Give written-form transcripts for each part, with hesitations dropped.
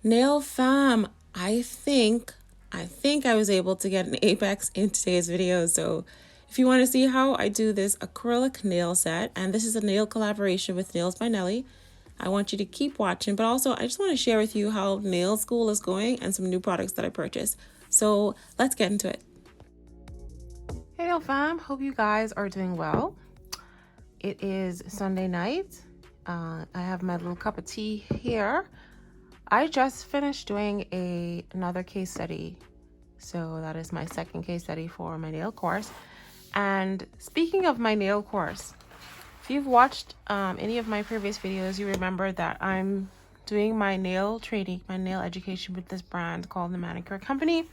Nail fam, I think I was able to get an apex in today's video. So if you want to see how I do this acrylic nail set, and this is a nail collaboration with Nails by Nelly, I want you to keep watching. But also, I just want to share with you how nail school is going and some new products that I purchased. So let's get into it. Hey nail fam, hope you guys are doing well. It is Sunday night. I have my little cup of tea here. I just finished doing another case study. So that is my second case study for my nail course. And speaking of my nail course, if you've watched any of my previous videos, you remember that I'm doing my nail training, my nail education with this brand called the Manicure Company.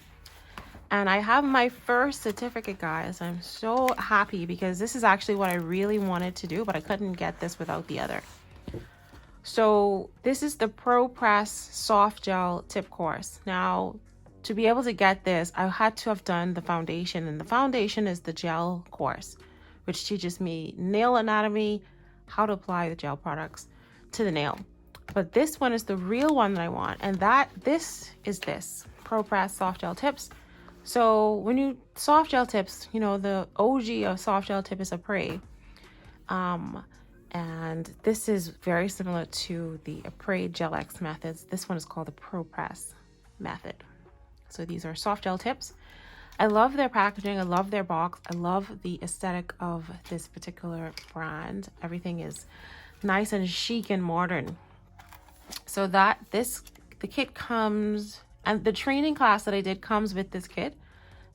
And I have my first certificate, guys. I'm so happy because this is actually what I really wanted to do, but I couldn't get this without the other. So this is the Pro Press Soft Gel Tip course. Now, to be able to get this, I had to have done the foundation, and the foundation is the gel course, which teaches me nail anatomy, how to apply the gel products to the nail. But this one is the real one that I want, and this is this Pro Press Soft Gel Tips. So when you soft gel tips, you know, the OG of soft gel tip is a Apres. And this is very similar to the Apres Gel X methods. This one is called the Pro Press method. So these are soft gel tips. I love their packaging. I love their box. I love the aesthetic of this particular brand. Everything is nice and chic and modern. So the kit comes, and the training class that I did comes with this kit.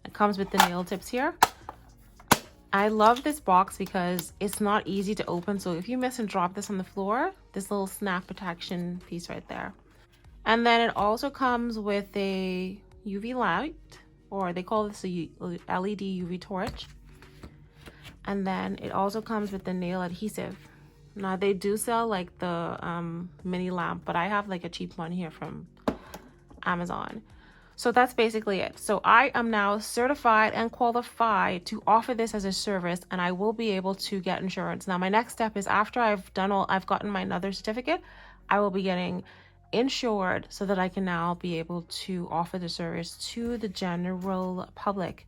It comes with the nail tips here. I love this box because it's not easy to open. So if you miss and drop this on the floor, this little snap protection piece right there. And then it also comes with a UV light, or they call this a LED UV torch. And then it also comes with the nail adhesive. Now they do sell like the mini lamp, but I have like a cheap one here from Amazon. So that's basically it. So I am now certified and qualified to offer this as a service, and I will be able to get insurance. Now my next step is, after I've gotten my another certificate, I will be getting insured so that I can now be able to offer the service to the general public.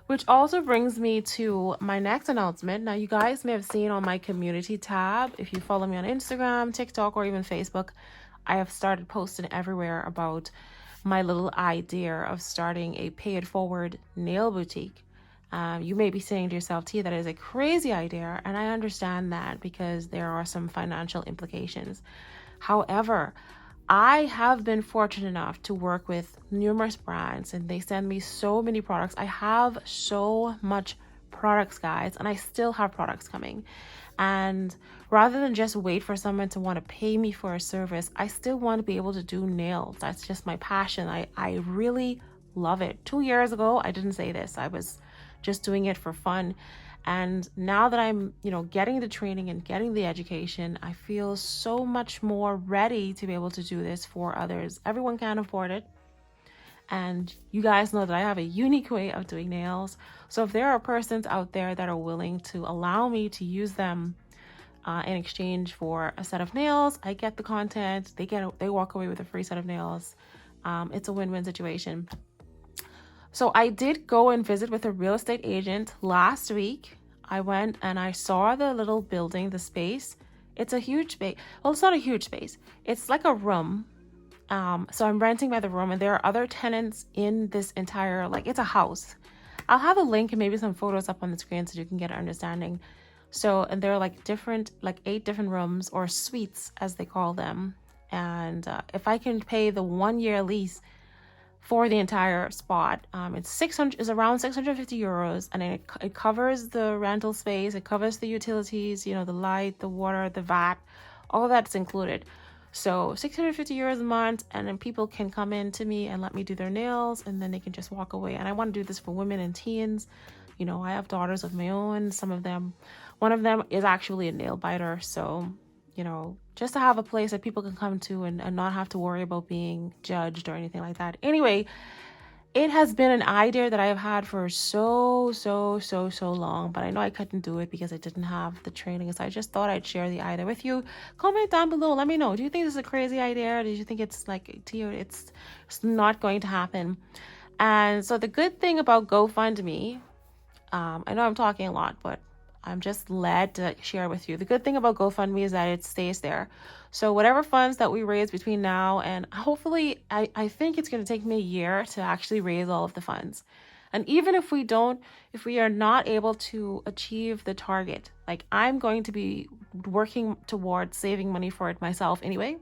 Which also brings me to my next announcement. Now you guys may have seen on my community tab, if you follow me on Instagram, TikTok, or even Facebook, I have started posting everywhere about my little idea of starting a pay it forward nail boutique. You may be saying to yourself, T, that is a crazy idea, and I understand that because there are some financial implications. However, I have been fortunate enough to work with numerous brands, and they send me so many products. I have so much products, guys, and I still have products coming. And rather than just wait for someone to want to pay me for a service, I still want to be able to do nails. That's just my passion. I really love it. 2 years ago, I didn't say this. I was just doing it for fun. And now that I'm, getting the training and getting the education, I feel so much more ready to be able to do this for others. Everyone can't afford it. And you guys know that I have a unique way of doing nails. So if there are persons out there that are willing to allow me to use them in exchange for a set of nails, I get the content, they walk away with a free set of nails. It's a win-win situation. So I did go and visit with a real estate agent last week. I went and I saw the little building, the space. It's a huge space. Well, it's not a huge space. It's like a room. So I'm renting by the room, and there are other tenants in this entire, it's a house. I'll have a link and maybe some photos up on the screen so you can get an understanding. So, and there are 8 different rooms, or suites as they call them. And if I can pay the 1-year lease for the entire spot, it's around 650 euros, and it covers the rental space, it covers the utilities, the light, the water, the VAT, all that's included. So 650 euros a month, and then people can come in to me and let me do their nails, and then they can just walk away. And I want to do this for women and teens. I have daughters of my own. One of them is actually a nail biter. So, just to have a place that people can come to and not have to worry about being judged or anything like that. Anyway, It has been an idea that I've had for so long, but I know I couldn't do it because I didn't have the training. So I just thought I'd share the idea with you. Comment down below. Let me know. Do you think this is a crazy idea? Or do you think it's like, to you, it's not going to happen? And so the good thing about GoFundMe, I know I'm talking a lot, but I'm just led to share with you. The good thing about GoFundMe is that it stays there. So whatever funds that we raise between now and hopefully, I think it's going to take me a year to actually raise all of the funds. And even if we are not able to achieve the target, like I'm going to be working towards saving money for it myself anyway.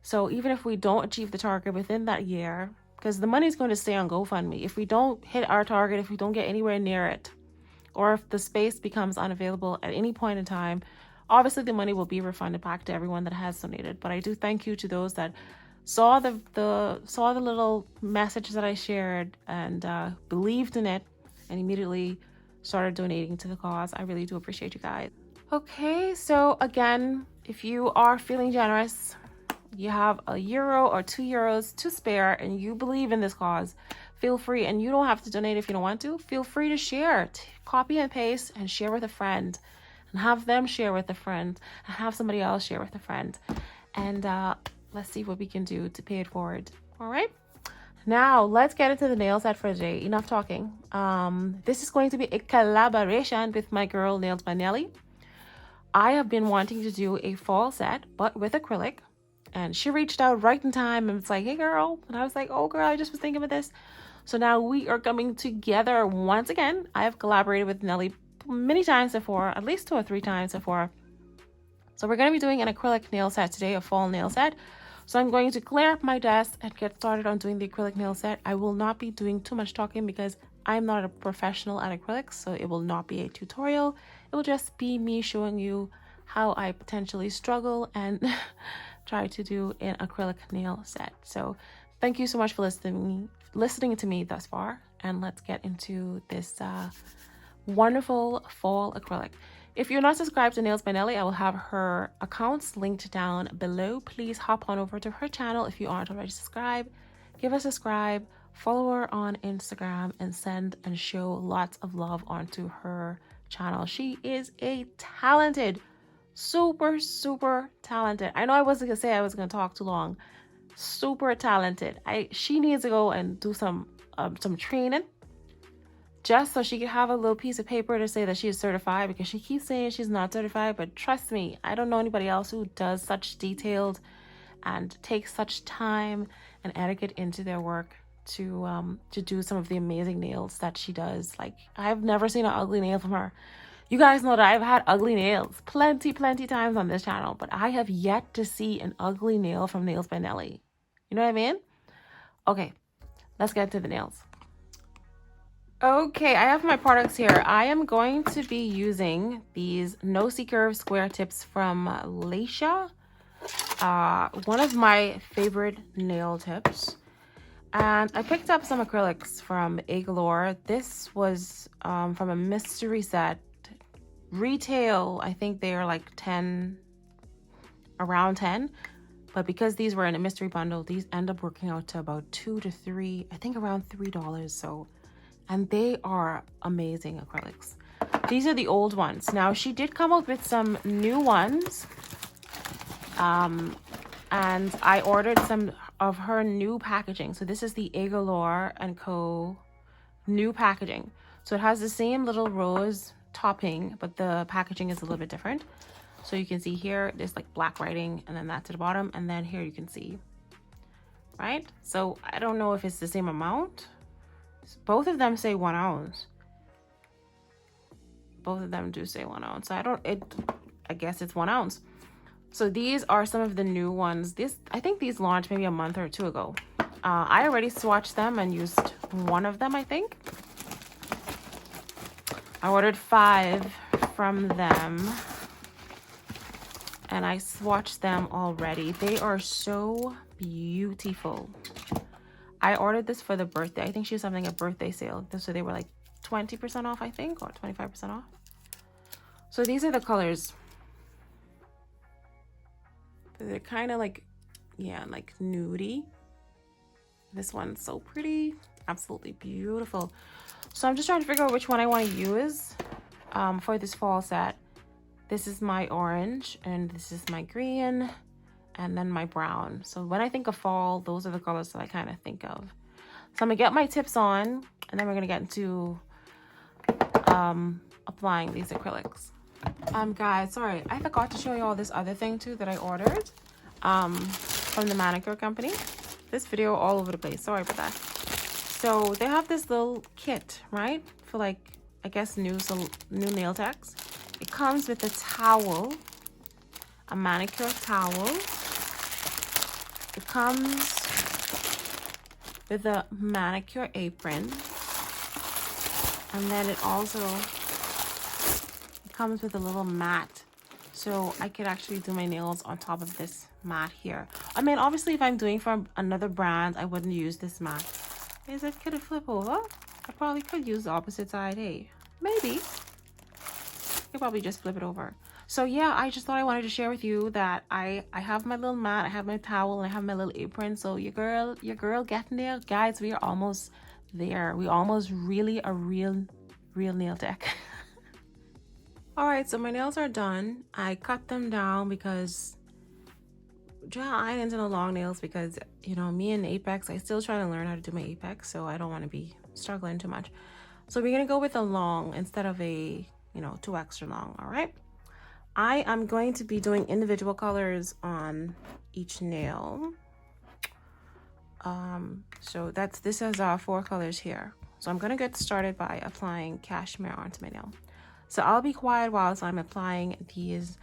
So even if we don't achieve the target within that year, because the money is going to stay on GoFundMe, if we don't hit our target, if we don't get anywhere near it, or if the space becomes unavailable at any point in time, obviously the money will be refunded back to everyone that has donated. But I do thank you to those that saw the little message that I shared and believed in it and immediately started donating to the cause. I really do appreciate you guys. Okay, so again, if you are feeling generous, you have €1 or €2 to spare and you believe in this cause, feel free, and you don't have to donate if you don't want to. Feel free to share, copy and paste and share with a friend, and have them share with a friend, and have somebody else share with a friend, and let's see what we can do to pay it forward. All right, now let's get into the nail set for today. Enough talking. This is going to be a collaboration with my girl Nails by Nelly. I have been wanting to do a fall set but with acrylic, and she reached out right in time and was like, hey girl, and I was like, oh girl, I just was thinking of this. So now we are coming together once again. I have collaborated with Nelly many times before, at least 2 or 3 times before. So we're going to be doing an acrylic nail set today, a fall nail set. So I'm going to clear up my desk and get started on doing the acrylic nail set. I will not be doing too much talking because I'm not a professional at acrylics, so it will not be a tutorial. It will just be me showing you how I potentially struggle and try to do an acrylic nail set. So thank you so much for listening to me thus far, and let's get into this wonderful fall acrylic. If you're not subscribed to Nails by Nelly, I will have her accounts linked down below. Please hop on over to her channel if you aren't already subscribed. Give her a subscribe, follow her on Instagram, and send and show lots of love onto her channel. She is a talented, super talented. I know I wasn't gonna say I was gonna talk too long. Super talented. She needs to go and do some training, just so she could have a little piece of paper to say that she is certified, because she keeps saying she's not certified. But trust me, I don't know anybody else who does such detailed and takes such time and etiquette into their work to do some of the amazing nails that she does. Like, I've never seen an ugly nail from her. You guys know that I've had ugly nails plenty times on this channel, but I have yet to see an ugly nail from Nails by Nelly. You know what I mean? Okay, let's get to the nails. Okay, I have my products here. I am going to be using these No Curve square tips from Leisha. One of my favorite nail tips. And I picked up some acrylics from AGalore. This was from a mystery set. Retail, I think they are like around 10. But because these were in a mystery bundle, these end up working out to about 2 to 3, I think around $3. So, and they are amazing acrylics. These are the old ones. Now, she did come out with some new ones. And I ordered some of her new packaging. So this is the AGalore & Co. new packaging. So it has the same little rose topping, but the packaging is a little bit different. So you can see here, there's like black writing, and then that's at the bottom. And then here you can see, right? So I don't know if it's the same amount. Both of them say 1 ounce. Both of them do say 1 ounce. So I guess it's 1 ounce. So these are some of the new ones. I think these launched maybe a month or 2 ago. I already swatched them and used one of them, I think. I ordered 5 from them, and I swatched them already. They are so beautiful. I ordered this for the birthday. I think she was having a birthday sale. So they were like 20% off, I think, or 25% off. So these are the colors. They're kind of like, yeah, like nudie. This one's so pretty. Absolutely beautiful. So I'm just trying to figure out which one I want to use for this fall set. This is my orange, and this is my green, and then my brown. So when I think of fall, those are the colors that I kind of think of. So I'm gonna get my tips on, and then we're gonna get into applying these acrylics. Guys, sorry, I forgot to show you all this other thing too that I ordered from the Manicure Company. This video all over the place, sorry about that. So they have this little kit, right, for like, I guess new nail techs. It comes with a towel, a manicure towel. It comes with a manicure apron, and then it also comes with a little mat, so I could actually do my nails on top of this mat here. I mean, obviously if I'm doing from another brand, I wouldn't use this mat. Is it gonna flip over? I probably could use the opposite side. Hey, maybe I could probably just flip it over. So yeah, I just thought I wanted to share with you that I have my little mat, I have my towel, and I have my little apron. So your girl getting there, guys. We are almost there. We almost really a real nail tech. All right, so my nails are done. I cut them down because I ain't into the long nails because, you know, me and Apex, I still trying to learn how to do my Apex, so I don't want to be struggling too much. So we're gonna go with a long instead of a, you know, 2 extra long. All right, I am going to be doing individual colors on each nail. So this has 4 colors here. So I'm gonna get started by applying cashmere onto my nail. So I'll be quiet whilst I'm applying these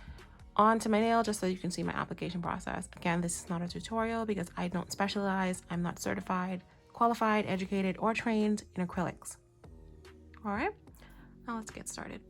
onto my nail, just so you can see my application process. Again, this is not a tutorial because I don't specialize. I'm not certified, qualified, educated, or trained in acrylics. All right, now let's get started.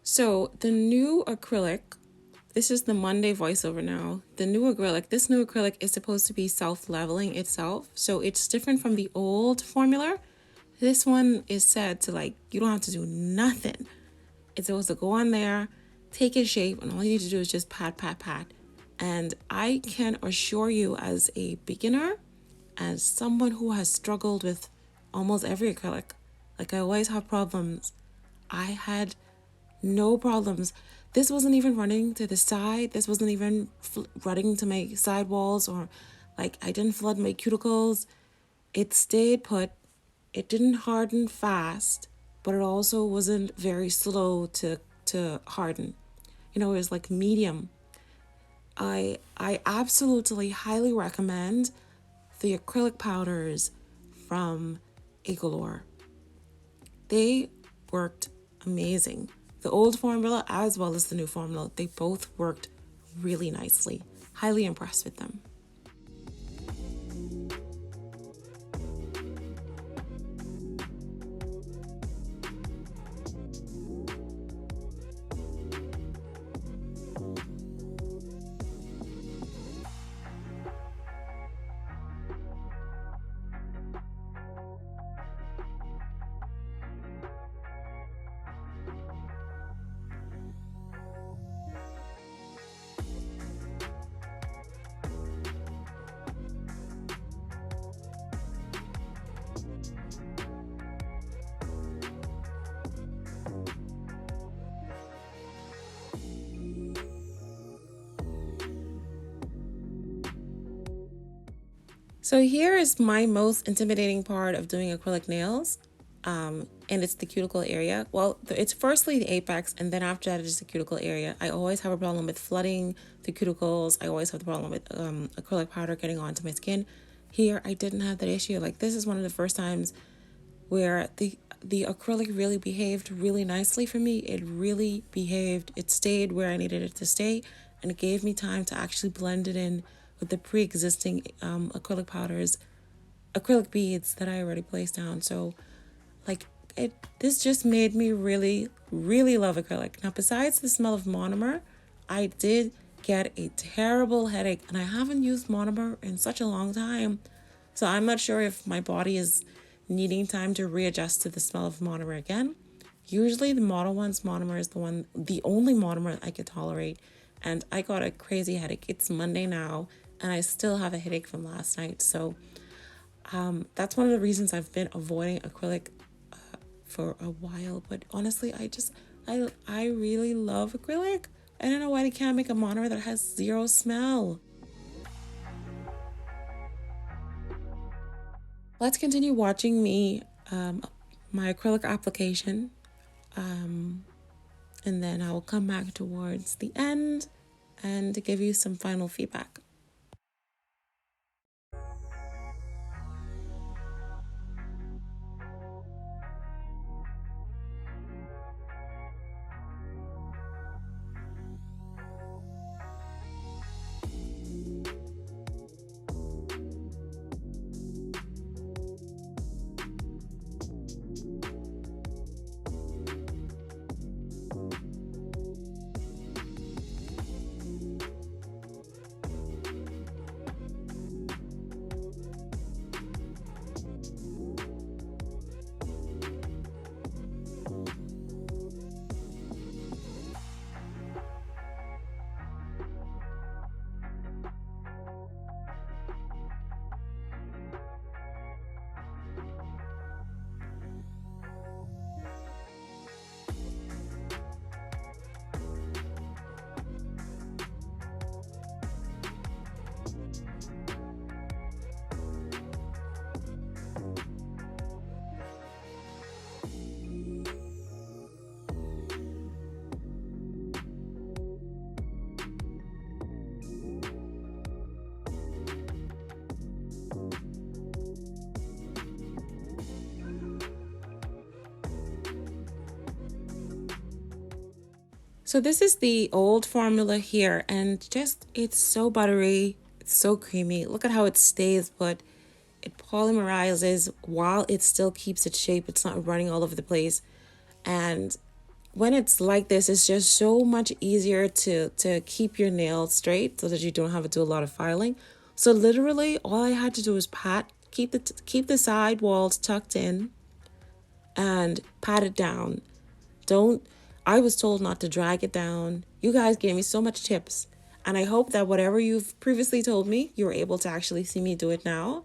So the new acrylic, this is the Monday voiceover now. This new acrylic is supposed to be self-leveling itself. So it's different from the old formula. This one is said to, like, you don't have to do nothing. It's supposed to go on there, take its shape, and all you need to do is just pat, pat, pat. And I can assure you, as a beginner, as someone who has struggled with almost every acrylic, like I always have problems, I had no problems. This wasn't even running to the side. This wasn't even running to my side walls, or like I didn't flood my cuticles. It stayed put. It didn't harden fast, but it also wasn't very slow to harden. You know, it was like medium. I absolutely highly recommend the acrylic powders from AGalore. They worked amazing. The old formula as well as the new formula, they both worked really nicely. Highly impressed with them. So here is my most intimidating part of doing acrylic nails. and it's the cuticle area. Well, it's firstly the apex, and then after that it's the cuticle area. I always have a problem with flooding the cuticles. I always have the problem with acrylic powder getting onto my skin. Here, I didn't have that issue. Like, this is one of the first times where the acrylic really behaved really nicely for me. It really behaved. It stayed where I needed it to stay, and it gave me time to actually blend it in with the pre-existing acrylic powders, acrylic beads that I already placed down. So like this just made me really, really love acrylic. Now, besides the smell of monomer, I did get a terrible headache, and I haven't used monomer in such a long time. So I'm not sure if my body is needing time to readjust to the smell of monomer again. Usually the Mono One's monomer is the only monomer I could tolerate. And I got a crazy headache. It's Monday now, and I still have a headache from last night. So that's one of the reasons I've been avoiding acrylic for a while. But honestly, I really love acrylic. I don't know why they can't make a monomer that has zero smell. Let's continue watching my acrylic application. And then I will come back towards the end and give you some final feedback. So this is the old formula here, and just it's so buttery, it's so creamy. Look at how it stays, but it polymerizes while it still keeps its shape. It's not running all over the place. And when it's like this, it's just so much easier to keep your nails straight so that you don't have to do a lot of filing. So literally all I had to do was keep the side walls tucked in and pat it down. Don't I was told not to drag it down. You guys gave me so much tips, and I hope that whatever you've previously told me, you're able to actually see me do it now.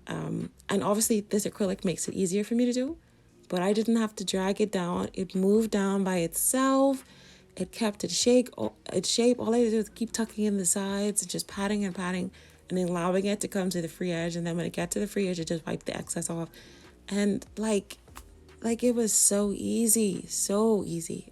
And obviously this acrylic makes it easier for me to do, but I didn't have to drag it down. It moved down by itself. It kept its shape. All I had to do was keep tucking in the sides and just patting and patting and then allowing it to come to the free edge. And then when it got to the free edge, it just wiped the excess off. And like it was so easy, so easy.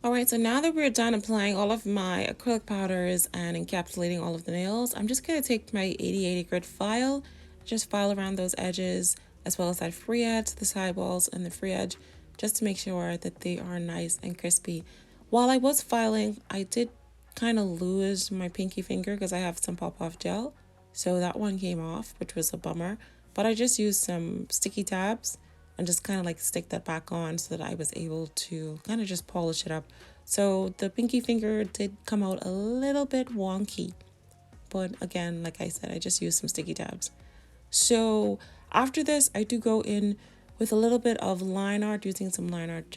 Alright, so now that we're done applying all of my acrylic powders and encapsulating all of the nails, I'm just going to take my 8080 grit file, just file around those edges, as well as that free edge, the sidewalls, and the free edge, just to make sure that they are nice and crispy. While I was filing, I did kind of lose my pinky finger because I have some pop-off gel, so that one came off, which was a bummer. But I just used some sticky tabs and just kind of like stick that back on so that I was able to kind of just polish it up. So the pinky finger did come out a little bit wonky, but again, like I said, I just used some sticky tabs. So after this, I do go in with a little bit of line art, using some line art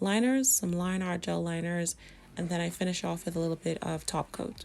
liners, some line art gel liners, and then I finish off with a little bit of top coat.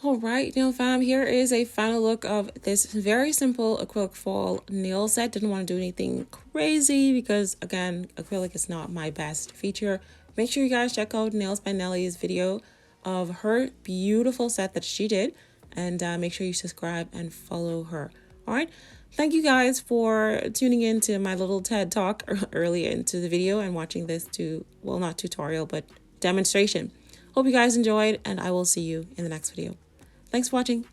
All right, nail fam, here is a final look of this very simple acrylic fall nail set. Didn't want to do anything crazy because, again, acrylic is not my best feature. Make sure you guys check out Nails by Nelly's video of her beautiful set that she did, and make sure you subscribe and follow her. All right, thank you guys for tuning in to my little TED talk early into the video and watching this well, not tutorial, but demonstration. Hope you guys enjoyed, and I will see you in the next video. Thanks for watching.